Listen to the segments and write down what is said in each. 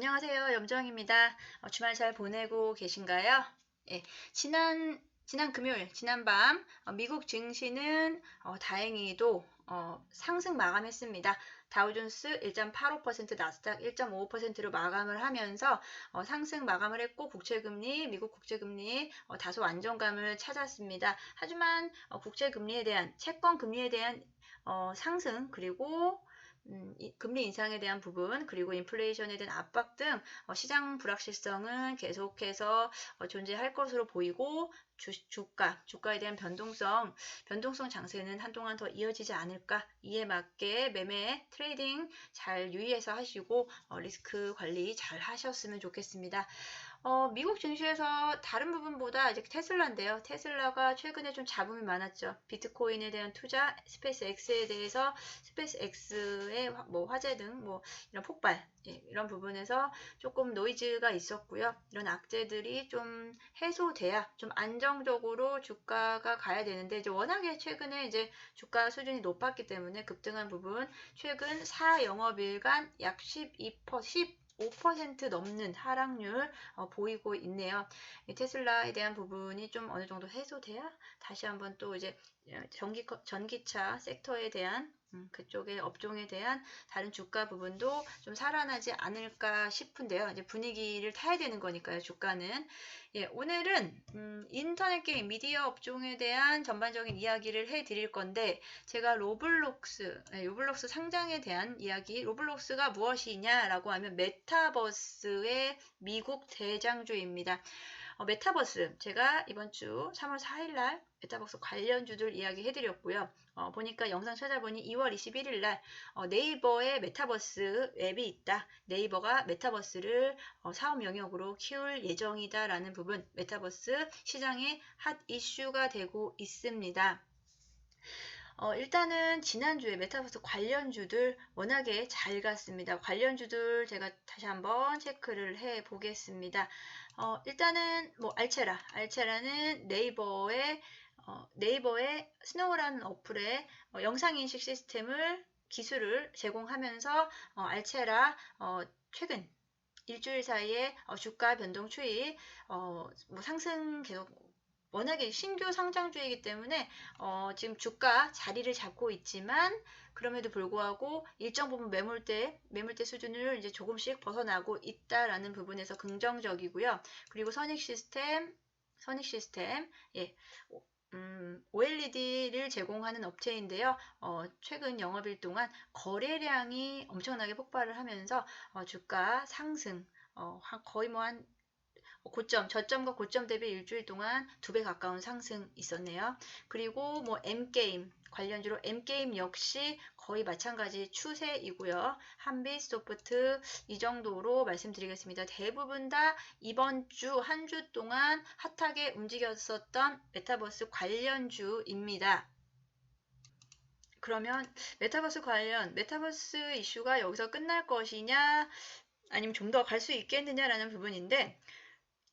안녕하세요. 염정입니다. 주말 잘 보내고 계신가요? 예, 지난 금요일, 지난밤 미국 증시는 다행히도 상승 마감했습니다. 다우존스 1.85%, 나스닥 1.55%로 마감을 하면서 상승 마감을 했고 미국 국채금리 다소 안정감을 찾았습니다. 하지만 국채금리에 대한 채권 금리에 대한 상승 그리고 금리 인상에 대한 부분 그리고 인플레이션에 대한 압박 등 시장 불확실성은 계속해서 존재할 것으로 보이고 주가에 대한 변동성 장세는 한동안 더 이어지지 않을까. 이에 맞게 매매 트레이딩 잘 유의해서 하시고 리스크 관리 잘 하셨으면 좋겠습니다. 미국 증시에서 다른 부분보다 이제 테슬라인데요. 테슬라가 최근에 좀 잡음이 많았죠. 비트코인에 대한 투자, 스페이스X에 대해서 스페이스X의 화재 등 이런 폭발, 이런 부분에서 조금 노이즈가 있었고요. 이런 악재들이 좀 해소돼야 좀 안정적으로 주가가 가야 되는데 이제 워낙에 최근에 이제 주가 수준이 높았기 때문에 급등한 부분, 최근 4영업일간 약 15% 넘는 하락률 보이고 있네요. 테슬라에 대한 부분이 좀 어느 정도 해소돼야 다시 한번 또 이제 전기차 섹터에 대한 그쪽의 업종에 대한 다른 주가 부분도 좀 살아나지 않을까 싶은데요. 이제 분위기를 타야 되는 거니까요, 주가는. 오늘은 인터넷 게임, 미디어 업종에 대한 전반적인 이야기를 해드릴 건데 제가 로블록스 상장에 대한 이야기, 로블록스가 무엇이냐라고 하면 메타버스의 미국 대장주입니다. 메타버스, 제가 이번 주 3월 4일날 메타버스 관련주들 이야기 해드렸고요. 보니까 영상 찾아보니 2월 21일날 네이버에 메타버스 앱이 있다. 네이버가 메타버스를 사업 영역으로 키울 예정이다 라는 부분, 메타버스 시장의 핫 이슈가 되고 있습니다. 일단은 지난주에 메타버스 관련주들 워낙에 잘 갔습니다. 관련주들 제가 다시 한번 체크를 해 보겠습니다. 일단은 알체라는 네이버의 스노우라는 어플의 영상인식 기술을 제공하면서 알체라 최근 일주일 사이에 주가 변동 추이 상승 계속, 워낙에 신규 상장주이기 때문에 지금 주가 자리를 잡고 있지만 그럼에도 불구하고 일정 부분 매물대 수준을 이제 조금씩 벗어나고 있다라는 부분에서 긍정적이고요. 그리고 선익 시스템 OLED를 제공하는 업체인데요. 최근 영업일 동안 거래량이 엄청나게 폭발을 하면서 주가 상승, 거의 한 저점과 고점 대비 일주일 동안 2배 가까운 상승 있었네요. 그리고 M게임 관련주로 M게임 역시 거의 마찬가지 추세이고요. 한빛, 소프트 이 정도로 말씀드리겠습니다. 대부분 다 이번 주 한 주 동안 핫하게 움직였었던 메타버스 관련주입니다. 그러면 메타버스 이슈가 여기서 끝날 것이냐 아니면 좀 더 갈 수 있겠느냐라는 부분인데,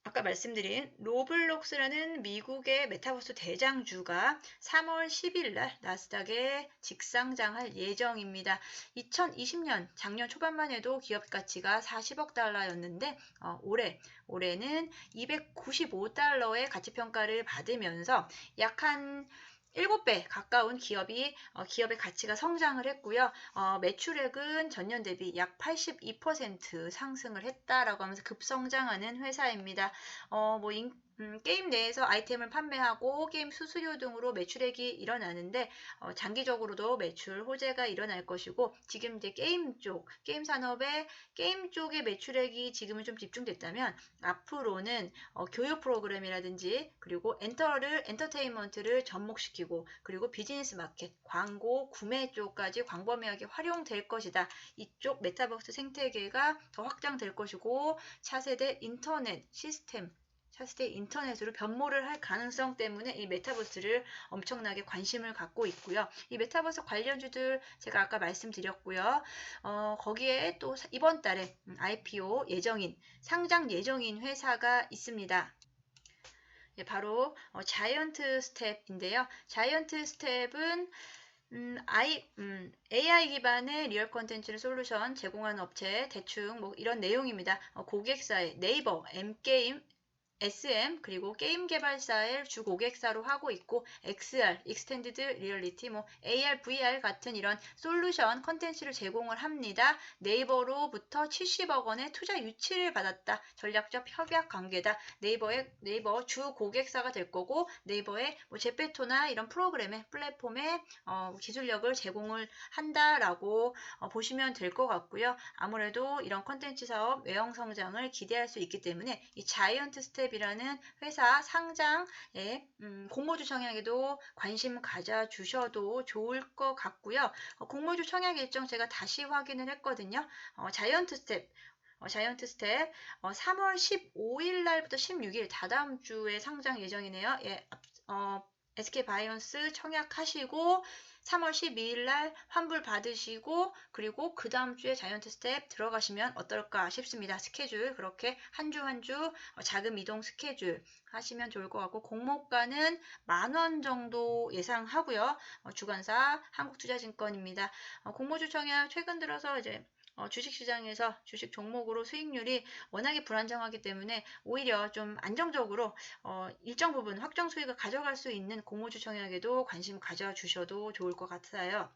아까 말씀드린 로블록스라는 미국의 메타버스 대장주가 3월 10일 날 나스닥에 직상장할 예정입니다. 2020년 작년 초반만 해도 기업 가치가 40억 달러였는데 올해는 295달러의 가치평가를 받으면서 약 한 7배 가까운 기업의 가치가 성장을 했고요. 매출액은 전년 대비 약 82% 상승을 했다라고 하면서 급성장하는 회사입니다. 게임 내에서 아이템을 판매하고 게임 수수료 등으로 매출액이 일어나는데 장기적으로도 매출 호재가 일어날 것이고, 지금 이제 게임 쪽의 매출액이 지금은 좀 집중됐다면 앞으로는 교육 프로그램이라든지 그리고 엔터테인먼트를 접목시키고 그리고 비즈니스 마켓, 광고, 구매 쪽까지 광범위하게 활용될 것이다. 이쪽 메타버스 생태계가 더 확장될 것이고 차세대 인터넷으로 변모를 할 가능성 때문에 이 메타버스를 엄청나게 관심을 갖고 있고요. 이 메타버스 관련주들 제가 아까 말씀드렸고요. 거기에 또 이번 달에 IPO 상장 예정인 회사가 있습니다. 바로 자이언트 스텝인데요. 자이언트 스텝은 AI 기반의 리얼 콘텐츠를 솔루션 제공하는 업체 대충 뭐 이런 내용입니다. 고객사의 네이버, M게임, SM 그리고 게임 개발사의 주 고객사로 하고 있고 XR, 익스텐디드 리얼리티, 뭐 AR, VR 같은 이런 솔루션 컨텐츠를 제공을 합니다. 네이버로부터 70억 원의 투자 유치를 받았다. 전략적 협약 관계다. 네이버 주 고객사가 될 거고 네이버의 뭐 제페토나 이런 프로그램의 플랫폼에 기술력을 제공을 한다라고 보시면 될 것 같고요. 아무래도 이런 컨텐츠 사업 외형 성장을 기대할 수 있기 때문에 이 자이언트 스텝이라는 회사 상장에 공모주 청약에도 관심 가져주셔도 좋을 것 같고요. 공모주 청약 일정 제가 다시 확인을 했거든요. 자이언트 스텝 3월 15일 날부터 16일 다다음 주에 상장 예정이네요. 예, SK바이온스 청약하시고 3월 12일 날 환불 받으시고 그리고 그 다음 주에 자이언트 스텝 들어가시면 어떨까 싶습니다. 스케줄 그렇게 한 주 한 주 자금 이동 스케줄 하시면 좋을 것 같고 공모가는 10,000원 정도 예상하고요. 주관사 한국투자증권입니다. 공모주 청약 최근 들어서 이제 주식시장에서 주식 종목으로 수익률이 워낙에 불안정하기 때문에 오히려 좀 안정적으로 일정 부분 확정 수익을 가져갈 수 있는 공모주 청약에도 관심 가져주셔도 좋을 것 같아요.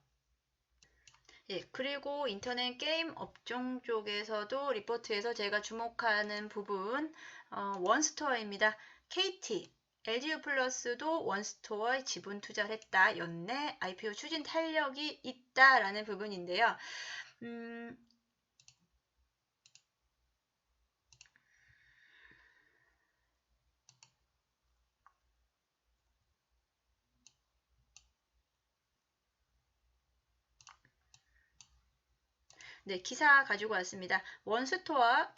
예, 그리고 인터넷 게임 업종 쪽에서도 리포트에서 제가 주목하는 부분 원스토어입니다. KT LGU 플러스도 원스토어에 지분 투자를 했다. 연내 IPO 추진 탄력이 있다라는 부분인데요. 네, 기사 가지고 왔습니다. 원스토어에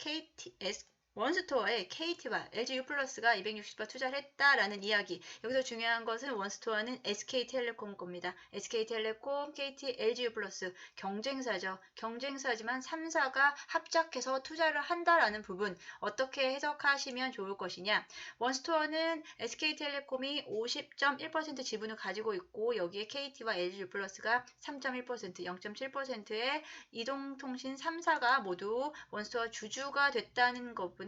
KT와 LGU 플러스가 260억 투자를 했다라는 이야기. 여기서 중요한 것은 원스토어는 SK텔레콤 겁니다. SK텔레콤, KT, LGU 플러스 경쟁사죠. 경쟁사지만 3사가 합작해서 투자를 한다라는 부분 어떻게 해석하시면 좋을 것이냐. 원스토어는 SK텔레콤이 50.1% 지분을 가지고 있고 여기에 KT와 LGU 플러스가 3.1%, 0.7%의 이동통신 3사가 모두 원스토어 주주가 됐다는 것뿐에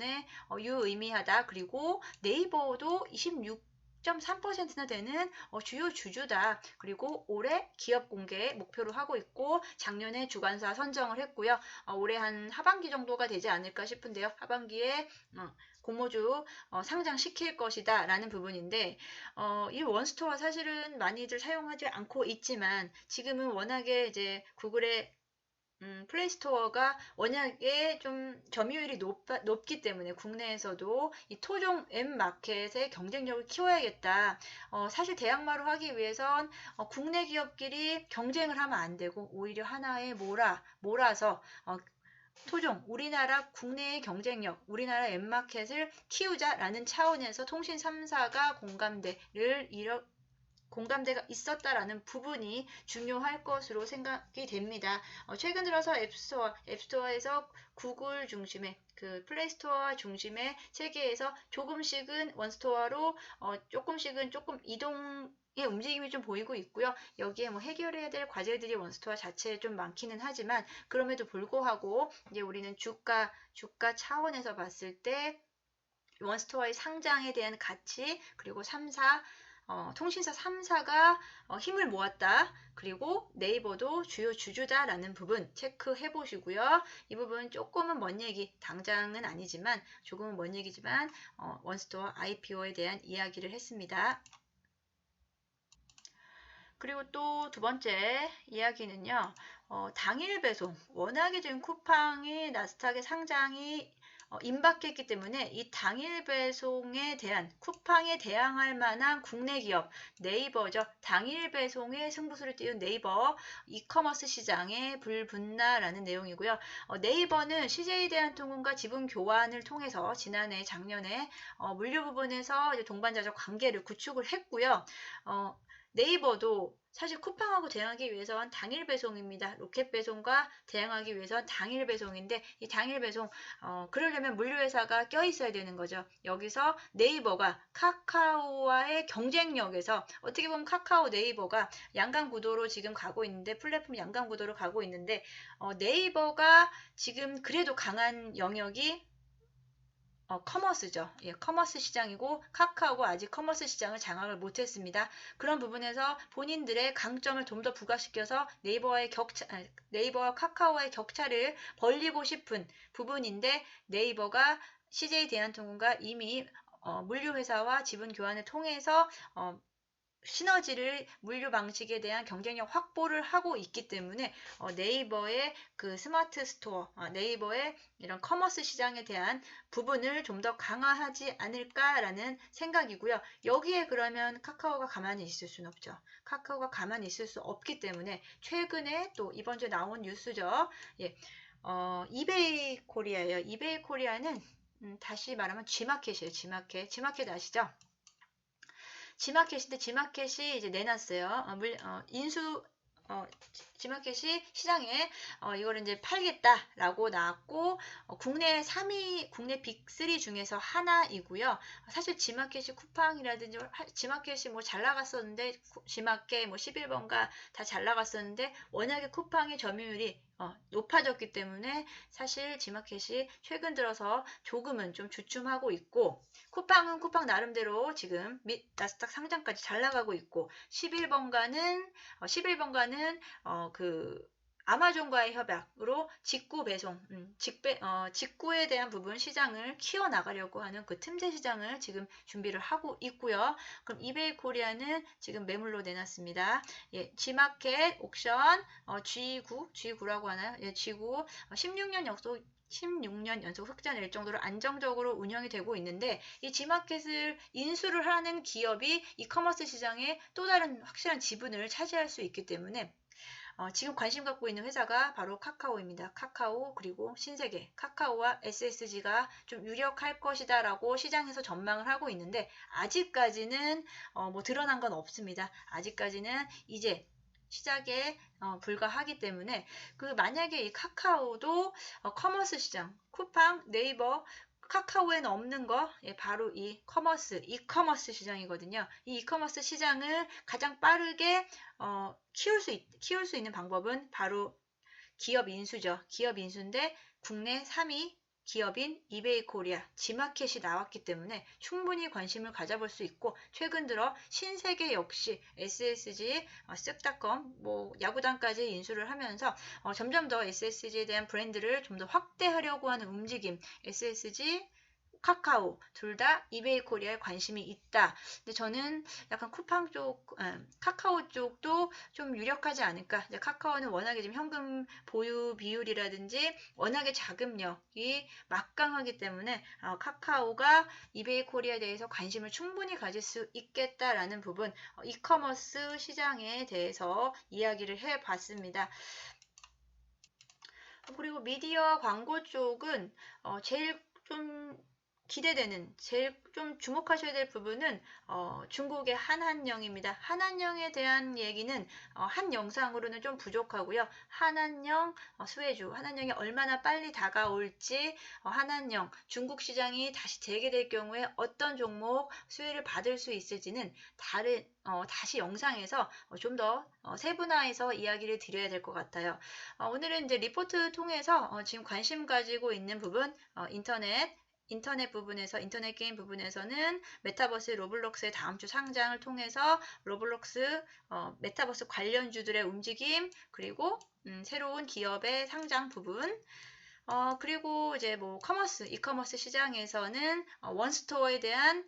유의미하다. 그리고 네이버도 26.3%나 되는 주요 주주다. 그리고 올해 기업 공개 목표로 하고 있고 작년에 주관사 선정을 했고요. 올해 한 하반기 정도가 되지 않을까 싶은데요. 하반기에 공모주 상장시킬 것이다 라는 부분인데 이 원스토어 사실은 많이들 사용하지 않고 있지만 지금은 워낙에 이제 구글의 플레이스토어가 워낙에 좀 점유율이 높기 때문에 국내에서도 이 토종 앱마켓의 경쟁력을 키워야겠다. 사실 대항마로 하기 위해선 국내 기업끼리 경쟁을 하면 안 되고 오히려 하나에 몰아서 토종, 우리나라 국내의 경쟁력, 우리나라 앱마켓을 키우자라는 차원에서 통신 3사가 공감대가 있었다라는 부분이 중요할 것으로 생각이 됩니다. 최근 들어서 앱스토어에서 구글 중심의 그 플레이스토어 중심의 체계에서 조금씩은 원스토어로 조금씩은 조금 이동의 움직임이 좀 보이고 있고요. 여기에 뭐 해결해야 될 과제들이 원스토어 자체에 좀 많기는 하지만 그럼에도 불구하고 이제 우리는 주가 차원에서 봤을 때 원스토어의 상장에 대한 가치 그리고 3사 통신사 3사가 힘을 모았다. 그리고 네이버도 주요 주주다라는 부분 체크해 보시고요. 이 부분 조금은 먼 얘기, 당장은 아니지만 조금은 먼 얘기지만 원스토어 IPO에 대한 이야기를 했습니다. 그리고 또 두 번째 이야기는요. 당일 배송. 워낙에 지금 쿠팡이 나스닥에 상장이 임박했기 때문에 이 당일 배송에 대한 쿠팡에 대항할 만한 국내 기업 네이버죠. 당일 배송에 승부수를 띄운 네이버 이커머스 시장에 불붙나라는 내용이고요. 네이버는 CJ대한통운과 지분 교환을 통해서 작년에 물류 부분에서 이제 동반자적 관계를 구축을 했고요. 네이버도 사실 쿠팡하고 대응하기 위해선 당일 배송입니다. 로켓 배송과 대응하기 위해선 당일 배송인데 이 당일 배송 그러려면 물류회사가 껴있어야 되는 거죠. 여기서 네이버가 카카오와의 경쟁력에서 어떻게 보면 카카오 네이버가 양강구도로 지금 가고 있는데 플랫폼 양강구도로 가고 있는데 네이버가 지금 그래도 강한 영역이 커머스죠. 예, 커머스 시장이고 카카오가 아직 커머스 시장을 장악을 못했습니다. 그런 부분에서 본인들의 강점을 좀 더 부각시켜서 네이버와 카카오와의 격차를 벌리고 싶은 부분인데 네이버가 CJ 대한통운과 이미 물류회사와 지분 교환을 통해서 시너지를 물류 방식에 대한 경쟁력 확보를 하고 있기 때문에 네이버의 그 스마트 스토어, 네이버의 이런 커머스 시장에 대한 부분을 좀 더 강화하지 않을까라는 생각이고요. 여기에 그러면 카카오가 가만히 있을 수는 없죠. 카카오가 가만히 있을 수 없기 때문에 최근에 또 이번 주에 나온 뉴스죠. 예, 이베이 코리아예요. 이베이 코리아는 다시 말하면 G마켓이에요. G마켓 아시죠? G마켓인데 G마켓이 이제 내놨어요. G마켓이 시장에 이거를 이제 팔겠다라고 나왔고 국내 3위, 국내 빅3 중에서 하나이고요. 사실 G마켓이 쿠팡이라든지 G마켓이 뭐 잘 나갔었는데 G마켓 뭐 11번가 다 잘 나갔었는데 워낙에 쿠팡의 점유율이 높아졌기 때문에 사실 G마켓이 최근 들어서 조금은 좀 주춤하고 있고 쿠팡은 쿠팡 나름대로 지금 나스닥 상장까지 잘 나가고 있고 11번가는 그 아마존과의 협약으로 직구 배송, 직구에 대한 부분 시장을 키워나가려고 하는 그 틈새 시장을 지금 준비를 하고 있고요. 그럼 이베이 코리아는 지금 매물로 내놨습니다. 예, G마켓 옥션 G9라고 하나요? 예, G9 16년 연속 흑자 낼 정도로 안정적으로 운영이 되고 있는데 이 G마켓을 인수를 하는 기업이 이커머스 시장에 또 다른 확실한 지분을 차지할 수 있기 때문에 지금 관심 갖고 있는 회사가 바로 카카오입니다. 카카오 그리고 신세계, 카카오와 SSG가 좀 유력할 것이다 라고 시장에서 전망을 하고 있는데 아직까지는 뭐 드러난 건 없습니다. 아직까지는 이제 시작에 불과하기 때문에 만약에 이 카카오도 커머스 시장, 쿠팡, 네이버, 카카오에는 없는 거 바로 이 이커머스 시장이거든요. 이 이커머스 시장을 가장 빠르게 키울 수 있는 방법은 바로 기업 인수죠. 기업 인수인데 국내 3위 기업인 이베이 코리아, G마켓이 나왔기 때문에 충분히 관심을 가져볼 수 있고 최근 들어 신세계 역시 SSG, 쓱닷컴, 뭐 야구단까지 인수를 하면서 점점 더 SSG에 대한 브랜드를 좀 더 확대하려고 하는 움직임, SSG 카카오 둘 다 이베이 코리아에 관심이 있다. 근데 저는 약간 쿠팡 쪽, 카카오 쪽도 좀 유력하지 않을까. 이제 카카오는 워낙에 지금 현금 보유 비율이라든지 워낙에 자금력이 막강하기 때문에 카카오가 이베이 코리아에 대해서 관심을 충분히 가질 수 있겠다라는 부분, 이커머스 시장에 대해서 이야기를 해봤습니다. 그리고 미디어 광고 쪽은 제일 좀 기대되는 제일 좀 주목하셔야 될 부분은 중국의 한한령입니다. 한한령에 대한 얘기는 한 영상으로는 좀 부족하고요. 한한령 수혜주 한한령이 얼마나 빨리 다가올지 한한령 중국 시장이 다시 재개될 경우에 어떤 종목 수혜를 받을 수 있을지는 다시 영상에서 좀 더 세분화해서 이야기를 드려야 될 것 같아요. 오늘은 이제 리포트 통해서 지금 관심 가지고 있는 부분 인터넷 부분에서 인터넷 게임 부분에서는 메타버스 로블록스의 다음 주 상장을 통해서 로블록스 메타버스 관련주들의 움직임 그리고 새로운 기업의 상장 부분 그리고 이제 뭐 이커머스 시장에서는 원스토어에 대한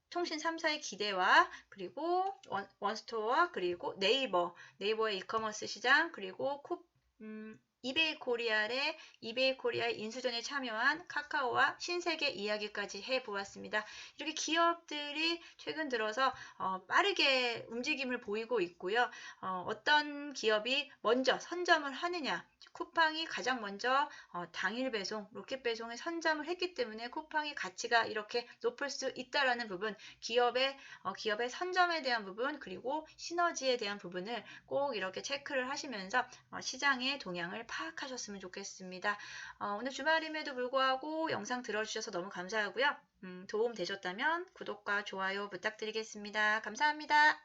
통신 3사의 기대와 그리고 원스토어와 그리고 네이버의 이커머스 시장 그리고 이베이 코리아의 인수전에 참여한 카카오와 신세계 이야기까지 해보았습니다. 이렇게 기업들이 최근 들어서 빠르게 움직임을 보이고 있고요. 어떤 기업이 먼저 선점을 하느냐, 쿠팡이 가장 먼저 당일 배송, 로켓 배송에 선점을 했기 때문에 쿠팡의 가치가 이렇게 높을 수 있다라는 부분, 기업의 선점에 대한 부분, 그리고 시너지에 대한 부분을 꼭 이렇게 체크를 하시면서 시장의 동향을 파악하셨으면 좋겠습니다. 오늘 주말임에도 불구하고 영상 들어주셔서 너무 감사하고요. 도움 되셨다면 구독과 좋아요 부탁드리겠습니다. 감사합니다.